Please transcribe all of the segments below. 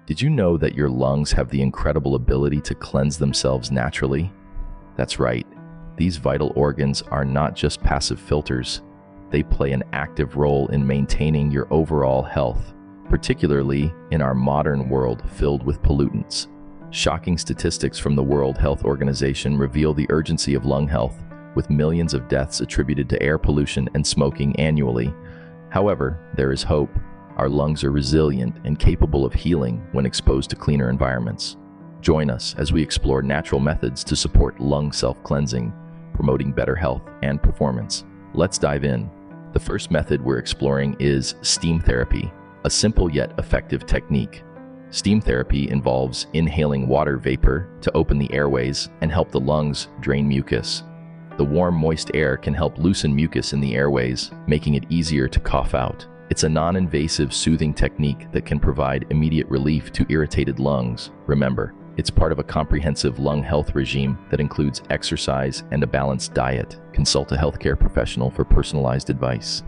Did you know that your lungs have the incredible ability to cleanse themselves naturally? That's right. These vital organs are not just passive filters. They play an active role in maintaining your overall health, particularly in our modern world filled with pollutants. Shocking statistics from the World Health Organization reveal the urgency of lung health, with millions of deaths attributed to air pollution and smoking annually. However, there is hope. Our lungs are resilient and capable of healing when exposed to cleaner environments. Join us as we explore natural methods to support lung self-cleansing, promoting better health and performance. Let's dive in. The first method we're exploring is steam therapy, a simple yet effective technique. Steam therapy involves inhaling water vapor to open the airways and help the lungs drain mucus. The warm, moist air can help loosen mucus in the airways, making it easier to cough out. It's a non-invasive, soothing technique that can provide immediate relief to irritated lungs. Remember, it's part of a comprehensive lung health regime that includes exercise and a balanced diet. Consult a healthcare professional for personalized advice.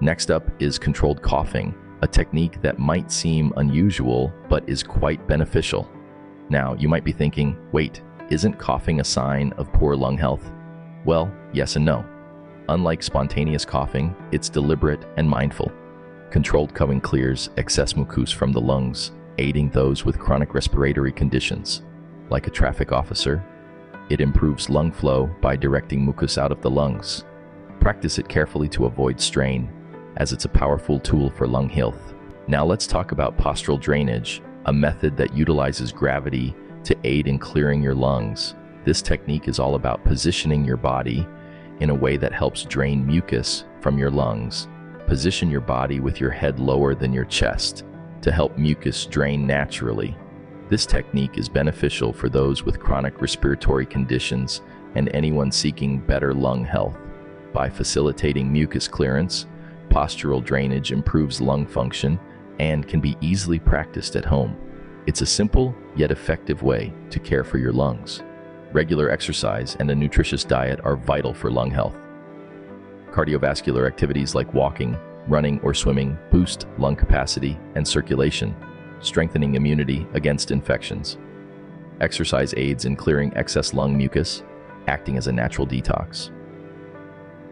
Next up is controlled coughing, a technique that might seem unusual but is quite beneficial. Now, you might be thinking, wait, isn't coughing a sign of poor lung health? Well, yes and no. Unlike spontaneous coughing, it's deliberate and mindful. Controlled coughing clears excess mucus from the lungs, aiding those with chronic respiratory conditions. Like a traffic officer, it improves lung flow by directing mucus out of the lungs. Practice it carefully to avoid strain, as it's a powerful tool for lung health. Now let's talk about postural drainage, a method that utilizes gravity to aid in clearing your lungs. This technique is all about positioning your body in a way that helps drain mucus from your lungs. Position your body with your head lower than your chest to help mucus drain naturally. This technique is beneficial for those with chronic respiratory conditions and anyone seeking better lung health. By facilitating mucus clearance, postural drainage improves lung function and can be easily practiced at home. It's a simple yet effective way to care for your lungs. Regular exercise and a nutritious diet are vital for lung health. Cardiovascular activities like walking, running, or swimming boost lung capacity and circulation, strengthening immunity against infections. Exercise aids in clearing excess lung mucus, acting as a natural detox.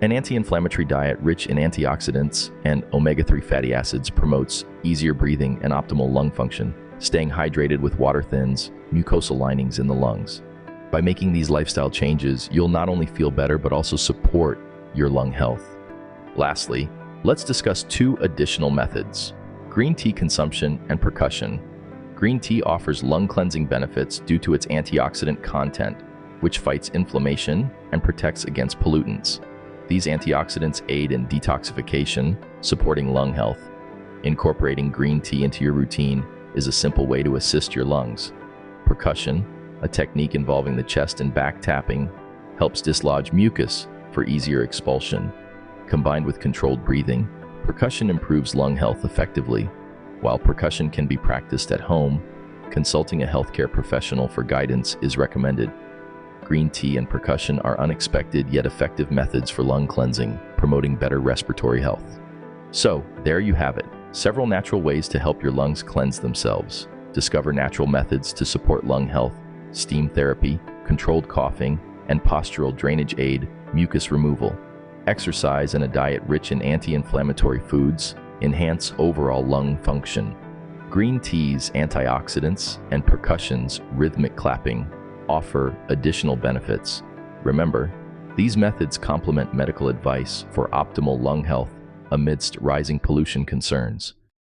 An anti-inflammatory diet rich in antioxidants and omega-3 fatty acids promotes easier breathing and optimal lung function. Staying hydrated with water thins mucosal linings in the lungs. By making these lifestyle changes, you'll not only feel better but also support your lung health. Lastly, let's discuss two additional methods: green tea consumption and percussion. Green tea offers lung cleansing benefits due to its antioxidant content, which fights inflammation and protects against pollutants. These antioxidants aid in detoxification, supporting lung health. Incorporating green tea into your routine is a simple way to assist your lungs. Percussion, a technique involving the chest and back tapping, helps dislodge mucus for easier expulsion. Combined with controlled breathing, percussion improves lung health effectively. While percussion can be practiced at home, consulting a healthcare professional for guidance is recommended. Green tea and percussion are unexpected yet effective methods for lung cleansing, promoting better respiratory health. So, there you have it. Several natural ways to help your lungs cleanse themselves. Discover natural methods to support lung health: steam therapy, controlled coughing, and postural drainage aid, mucus removal. Exercise and a diet rich in anti-inflammatory foods enhance overall lung function. Green tea's antioxidants and percussion's rhythmic clapping offer additional benefits. Remember, these methods complement medical advice for optimal lung health amidst rising pollution concerns.